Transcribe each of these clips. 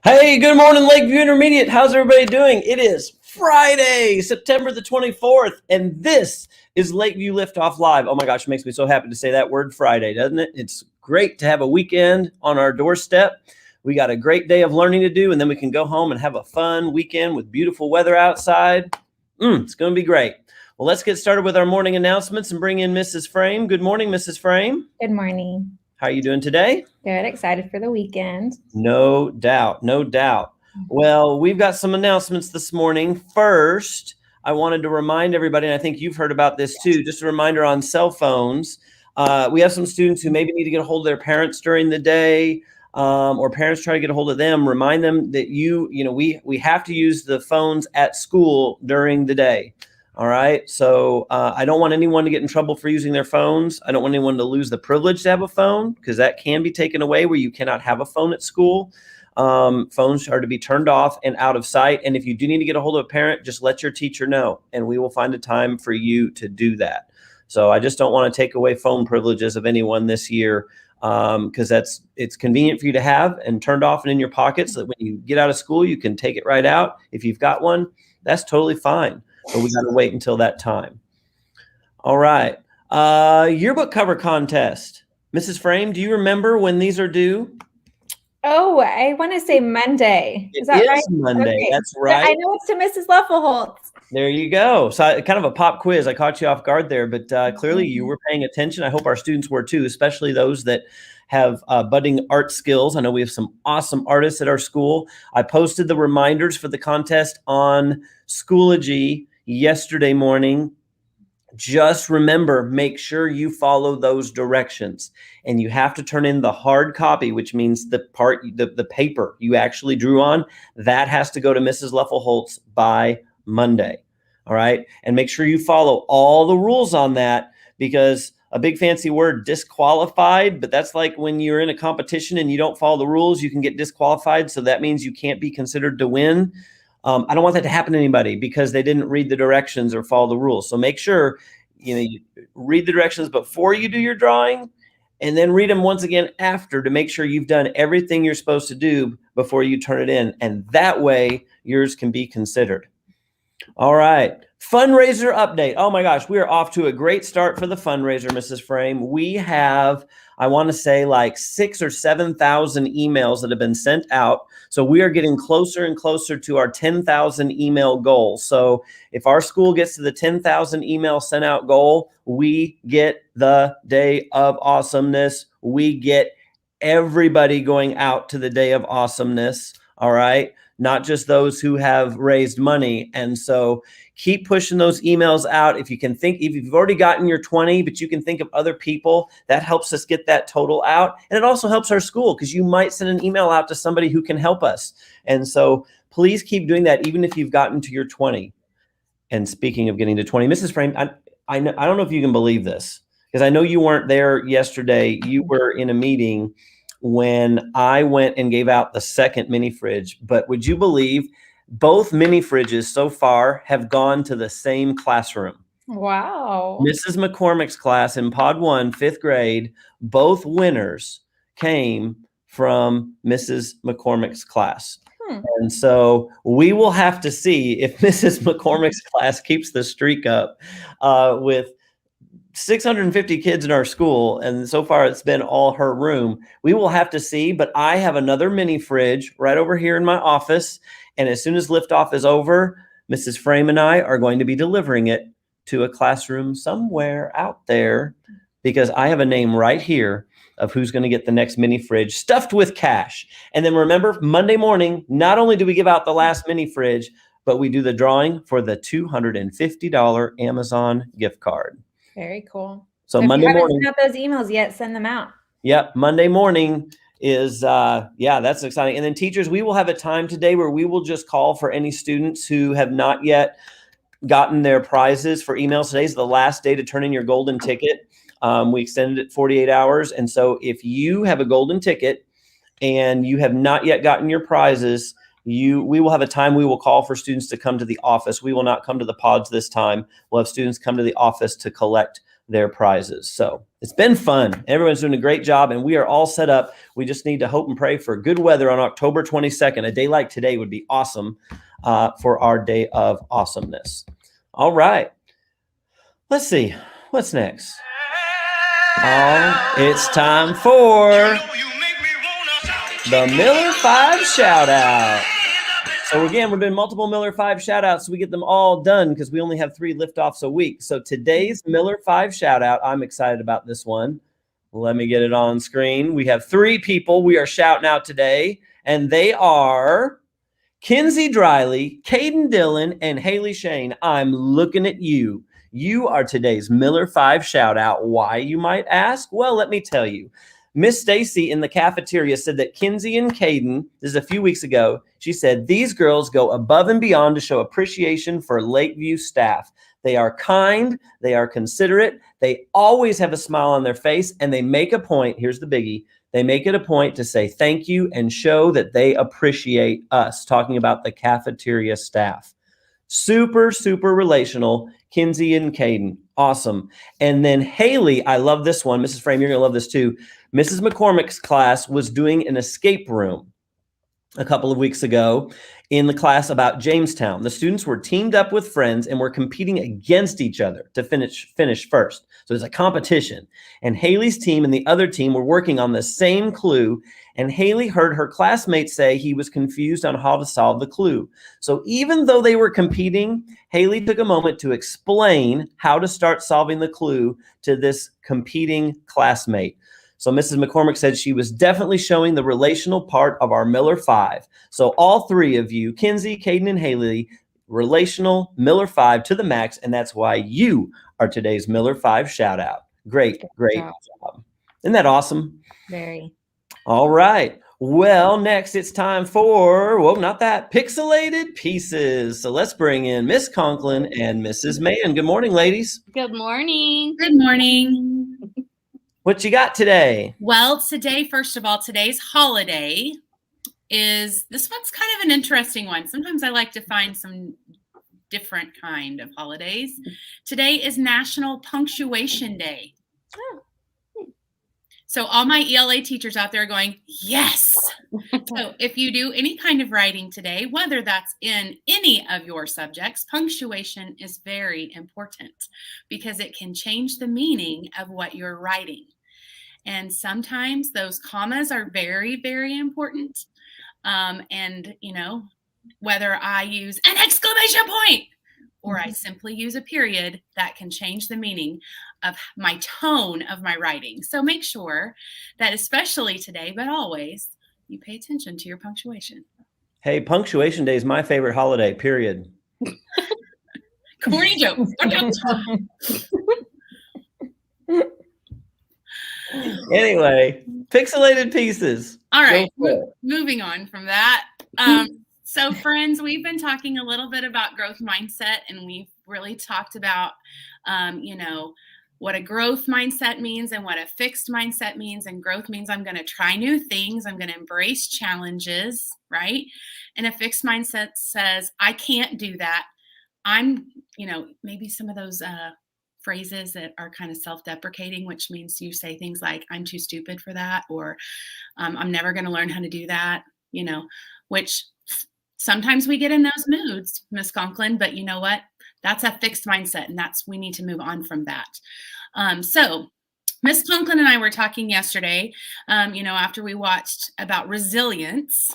Hey, good morning, Lakeview Intermediate. How's everybody doing? It is Friday, September the 24th, and this is Lakeview LIftoff Live. Oh my gosh, it makes me so happy to say that word Friday, doesn't it? It's great to have a weekend on our doorstep. We got a great day of learning to do, and then we can go home and have a fun weekend with beautiful weather outside. It's going to be great. Well, let's get started with our morning announcements and bring in Mrs. Frame. Good morning, Mrs. Frame. Good morning. How are you doing today? Good. Excited for the weekend. No doubt. No doubt. Well, we've got some announcements this morning. First, I wanted to remind everybody, and I think you've heard about this too, just a reminder on cell phones. We have some students who maybe need to get a hold of their parents during the day, or parents try to get a hold of them. Remind them that we have to use the phones at school during the day. All right. So I don't want anyone to get in trouble for using their phones. I don't want anyone to lose the privilege to have a phone, because that can be taken away where you cannot have a phone at school. Phones are to be turned off and out of sight. And if you do need to get a hold of a parent, just let your teacher know, and we will find a time for you to do that. So I just don't want to take away phone privileges of anyone this year, because it's convenient for you to have and turned off and in your pocket, so that when you get out of school, you can take it right out. If you've got one, that's totally fine. But we got to wait until that time. All right. Yearbook cover contest. Mrs. Frame, do you remember when these are due? Oh, I want to say Monday. Is that right? Monday. Okay. That's right. I know it's to Mrs. Leffelholtz. There you go. So kind of a pop quiz. I caught you off guard there, but clearly you were paying attention. I hope our students were too, especially those that have budding art skills. I know we have some awesome artists at our school. I posted the reminders for the contest on Schoology yesterday morning. Just remember, make sure you follow those directions, and you have to turn in the hard copy, which means the paper you actually drew on, that has to go to Mrs. Leffelholtz by Monday. All right. And make sure you follow all the rules on that, because a big fancy word, disqualified, but that's like when you're in a competition and you don't follow the rules, you can get disqualified. So that means you can't be considered to win. I don't want that to happen to anybody because they didn't read the directions or follow the rules. So make sure you read the directions before you do your drawing, and then read them once again after, to make sure you've done everything you're supposed to do before you turn it in. And that way yours can be considered. All right. Fundraiser update. Oh my gosh, we are off to a great start for the fundraiser, Mrs. Frame. We have, I want to say, like 6,000 or 7,000 emails that have been sent out. So we are getting closer and closer to our 10,000 email goal. So if our school gets to the 10,000 email sent out goal, we get the Day of Awesomeness. We get everybody going out to the Day of Awesomeness. All right. Not just those who have raised money. And so keep pushing those emails out. If you've already gotten your 20, but you can think of other people, that helps us get that total out. And it also helps our school, because you might send an email out to somebody who can help us. And so please keep doing that, even if you've gotten to your 20. And speaking of getting to 20, Mrs. Frame, I don't know if you can believe this, because I know you weren't there yesterday. You were in a meeting when I went and gave out the second mini fridge. But would you believe both mini fridges so far have gone to the same classroom? Wow. Mrs. McCormick's class in Pod 1, 5th grade, both winners came from Mrs. McCormick's class. And so we will have to see if Mrs. McCormick's class keeps the streak up with 650 kids in our school, and so far it's been all her room. We will have to see, but I have another mini fridge right over here in my office, and as soon as liftoff is over, Mrs. Frame and I are going to be delivering it to a classroom somewhere out there, because I have a name right here of who's going to get the next mini fridge stuffed with cash. And then remember, Monday morning, not only do we give out the last mini fridge, but we do the drawing for the $250 Amazon gift card. Very cool. So Monday morning. If you haven't sent out those emails yet, send them out. Yep. Monday morning is, that's exciting. And then teachers, we will have a time today where we will just call for any students who have not yet gotten their prizes for emails. Today's the last day to turn in your golden ticket. We extended it 48 hours. And so if you have a golden ticket and you have not yet gotten your prizes, we will have a time we will call for students to come to the office. We will not come to the pods this time. We'll have students come to the office to collect their prizes. So it's been fun. Everyone's doing a great job, and we are all set up. We just need to hope and pray for good weather on October 22nd. A day like today would be awesome for our day of awesomeness. All right. Let's see. What's next? Oh, it's time for the Miller 5 shout out. So again, we're doing multiple Miller 5 shout outs, so we get them all done because we only have 3 liftoffs a week. So today's Miller 5 shout out, I'm excited about this one. Let me get it on screen. We have 3 people we are shouting out today, and they are Kinsey Driley, Caden Dillon, and Haley Shane. I'm looking at you. You are today's Miller 5 shout out. Why, you might ask? Well, let me tell you. Miss Stacy in the cafeteria said that Kinsey and Caden, this is a few weeks ago, she said, these girls go above and beyond to show appreciation for Lakeview staff. They are kind, they are considerate, they always have a smile on their face, and they make a point, here's the biggie, they make it a point to say thank you and show that they appreciate us, talking about the cafeteria staff. Super, super relational, Kinsey and Caden. Awesome. And then Haley, I love this one. Mrs. Frame, you're going to love this too. Mrs. McCormick's class was doing an escape room a couple of weeks ago in the class about Jamestown. The students were teamed up with friends and were competing against each other to finish first. So there's a competition. And Haley's team and the other team were working on the same clue. And Haley heard her classmate say he was confused on how to solve the clue. So even though they were competing, Haley took a moment to explain how to start solving the clue to this competing classmate. So Mrs. McCormick said she was definitely showing the relational part of our Miller 5. So all 3 of you, Kinsey, Caden, and Haley, relational Miller 5 to the max, and that's why you are today's Miller 5 shout out. Great job. Isn't that awesome? Very. All right. Well, next it's time for, well, not that, Pixelated Pieces. So let's bring in Miss Conklin and Mrs. Mann. Good morning, ladies. Good morning. Good morning. What you got today? Well, today, first of all, today's holiday is, this one's kind of an interesting one. Sometimes I like to find some different kind of holidays. Today is National Punctuation Day. So all my ELA teachers out there are going, yes. So if you do any kind of writing today, whether that's in any of your subjects, punctuation is very important because it can change the meaning of what you're writing. And sometimes those commas are very, very important. And, you know, whether I use an exclamation point or I simply use a period, that can change the meaning of my tone of my writing. So make sure that, especially today, but always, you pay attention to your punctuation. Hey, Punctuation Day is my favorite holiday, period. Corny joke. Anyway, Pixelated Pieces. All right, moving on from that. So friends, we've been talking a little bit about growth mindset, and we've really talked about, you know, what a growth mindset means and what a fixed mindset means. And growth means I'm going to try new things. I'm going to embrace challenges, right? And a fixed mindset says, I can't do that. I'm, you know, maybe some of those phrases that are kind of self-deprecating, which means you say things like, I'm too stupid for that, or I'm never going to learn how to do that, you know, which sometimes we get in those moods, Miss Conklin, but you know what? That's a fixed mindset, and we need to move on from that. So Miss Conklin and I were talking yesterday, you know, after we watched about resilience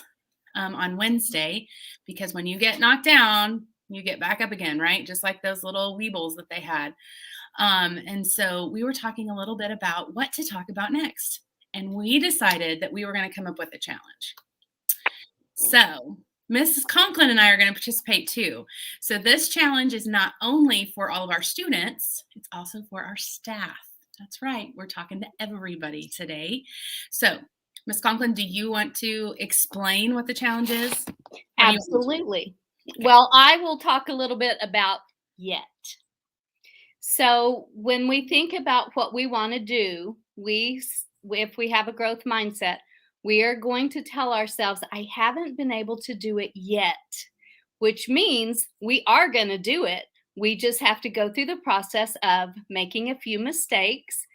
on Wednesday, because when you get knocked down, you get back up again, right? Just like those little weebles that they had. And so we were talking a little bit about what to talk about next. And we decided that we were going to come up with a challenge. So Mrs. Conklin and I are going to participate too. So this challenge is not only for all of our students, it's also for our staff. That's right. We're talking to everybody today. So Ms. Conklin, do you want to explain what the challenge is? Absolutely. Well, I will talk a little bit about yet. So when we think about what we want to do, if we have a growth mindset, we are going to tell ourselves, I haven't been able to do it yet, which means we are going to do it, We just have to go through the process of making a few mistakes,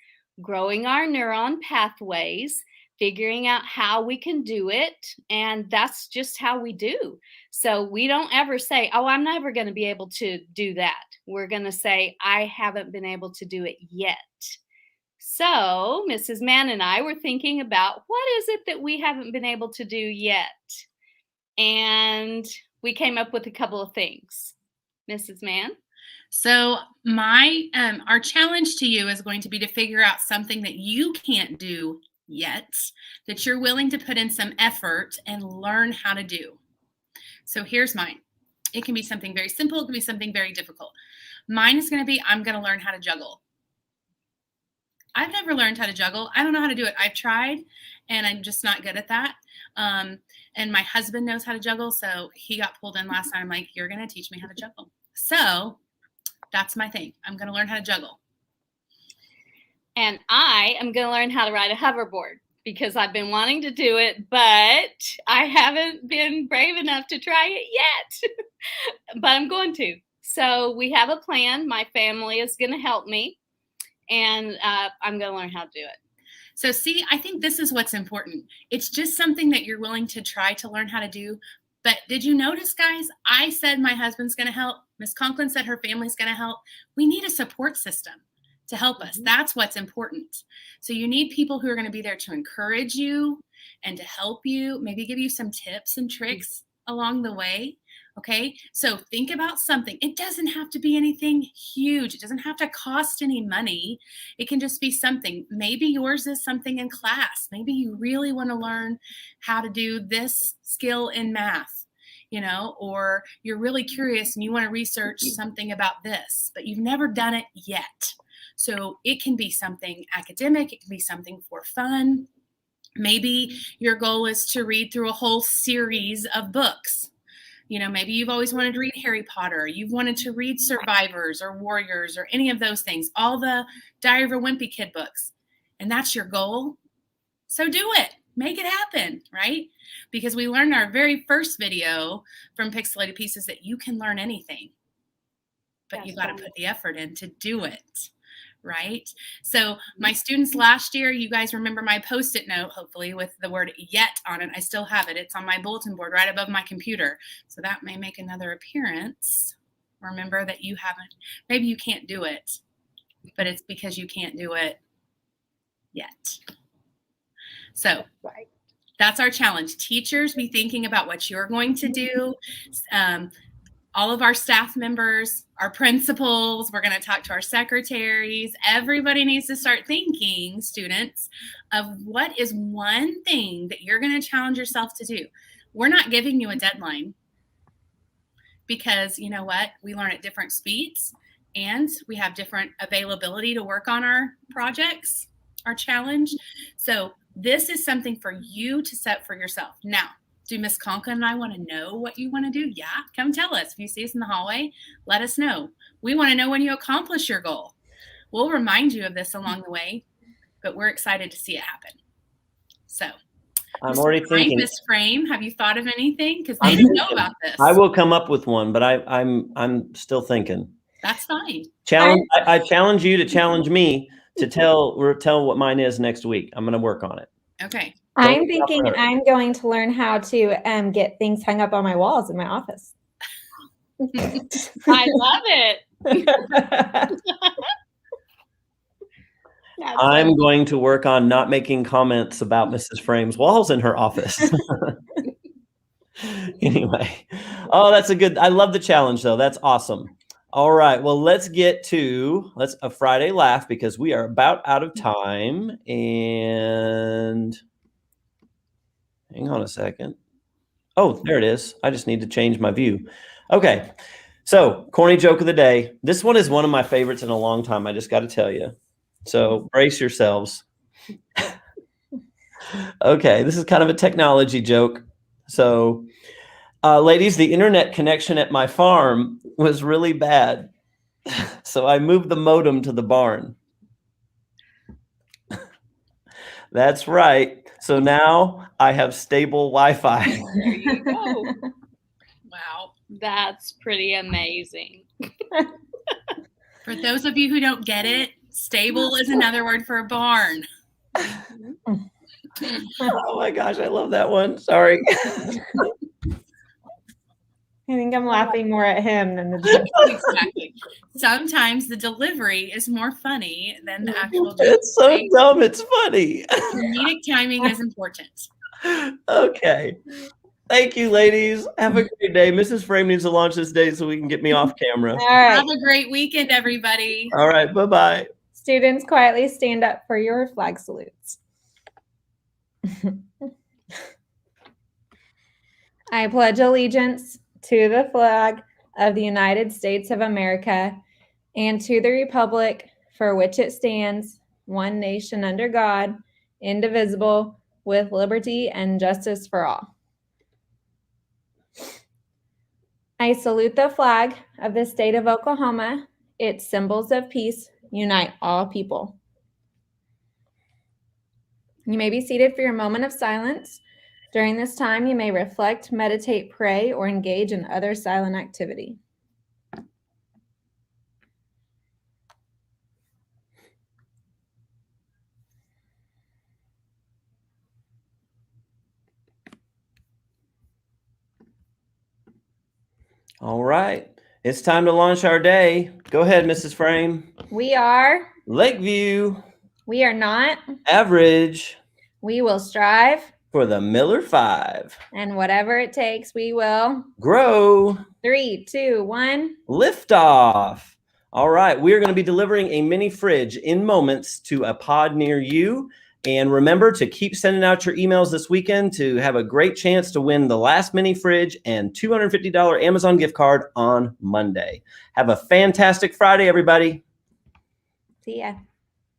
growing our neuron pathways, figuring out how we can do it. And that's just how we do. So we don't ever say, oh, I'm never going to be able to do that. We're going to say, I haven't been able to do it yet. So Mrs. Mann and I were thinking about what is it that we haven't been able to do yet? And we came up with a couple of things. Mrs. Mann? So our challenge to you is going to be to figure out something that you can't do yet, that you're willing to put in some effort and learn how to do. So here's mine. It can be something very simple. It can be something very difficult. Mine is going to be, I'm going to learn how to juggle. I've never learned how to juggle. I don't know how to do it. I've tried, and I'm just not good at that. And my husband knows how to juggle, so he got pulled in last night. I'm like, you're going to teach me how to juggle. So that's my thing. I'm going to learn how to juggle. And I am going to learn how to ride a hoverboard because I've been wanting to do it, but I haven't been brave enough to try it yet. But I'm going to. So we have a plan. My family is going to help me, and I'm going to learn how to do it. So see, I think this is what's important. It's just something that you're willing to try to learn how to do. But did you notice, guys, I said my husband's going to help. Miss Conklin said her family's going to help. We need a support system to help us. That's what's important. So you need people who are going to be there to encourage you and to help you, maybe give you some tips and tricks along the way. Okay, so think about something. It doesn't have to be anything huge. It doesn't have to cost any money. It can just be something. Maybe yours is something in class. Maybe you really want to learn how to do this skill in math, or you're really curious and you want to research something about this, but you've never done it yet. So it can be something academic. It can be something for fun. Maybe your goal is to read through a whole series of books. Maybe you've always wanted to read Harry Potter. You've wanted to read Survivors or Warriors or any of those things, all the Diary of a Wimpy Kid books. And that's your goal. So do it. Make it happen, right? Because we learned in our very first video from Pixelated Pieces that you can learn anything, but you got to put the effort in to do it. Right? So my students last year, you guys remember my Post-it note, hopefully, with the word yet on it. I still have it. It's on my bulletin board right above my computer. So that may make another appearance. Remember that you haven't, maybe you can't do it, but it's because you can't do it yet. So that's our challenge. Teachers, be thinking about what you're going to do. All of our staff members, our principals, we're going to talk to our secretaries. Everybody needs to start thinking, students, of what is one thing that you're going to challenge yourself to do. We're not giving you a deadline because you know what? We learn at different speeds and we have different availability to work on our projects, our challenge. So this is something for you to set for yourself. Now, do Miss Conklin and I want to know what you want to do? Yeah, come tell us. If you see us in the hallway, let us know. We want to know when you accomplish your goal. We'll remind you of this along the way, but we're excited to see it happen. So I'm already thinking. Miss Frame, have you thought of anything? Because they didn't know about this. I will come up with one, but I'm still thinking. That's fine. I challenge you to challenge me to tell what mine is next week. I'm going to work on it. Okay. I'm thinking I'm going to learn how to get things hung up on my walls in my office. I love it. I'm going to work on not making comments about Mrs. Frame's walls in her office. Anyway. Oh, that's I love the challenge though. That's awesome. All right. Well, let's get to a Friday laugh because we are about out of time. And hang on a second. Oh, there it is. I just need to change my view. Okay. So, corny joke of the day. This one is one of my favorites in a long time. I just got to tell you. So, brace yourselves. Okay. This is kind of a technology joke. So, ladies, the internet connection at my farm was really bad. So, I moved the modem to the barn. That's right. So now I have stable Wi-Fi. There you go. Wow. That's pretty amazing. For those of you who don't get it, stable is another word for a barn. Oh my gosh, I love that one. Sorry. I think I'm laughing more at him than the joke. Exactly. Sometimes the delivery is more funny than the actual joke. It's so right? dumb. It's funny. Comedic timing is important. Okay. Thank you, ladies. Have a great day. Mrs. Frame needs to launch this day so we can get me off camera. All right. Have a great weekend, everybody. All right. Bye-bye. Students, quietly stand up for your flag salutes. I pledge allegiance to the flag of the United States of America and to the republic for which it stands, one nation under God, indivisible, with liberty and justice for all. I salute the flag of the state of Oklahoma. Its symbols of peace unite all people. You may be seated for your moment of silence. During this time, you may reflect, meditate, pray, or engage in other silent activity. All right. It's time to launch our day. Go ahead, Mrs. Frame. We are Lakeview. We are not. Average. We will strive. For the Miller 5. And whatever it takes, we will Grow. 3, 2, 1. Liftoff. All right. We are going to be delivering a mini fridge in moments to a pod near you. And remember to keep sending out your emails this weekend to have a great chance to win the last mini fridge and $250 Amazon gift card on Monday. Have a fantastic Friday, everybody. See ya.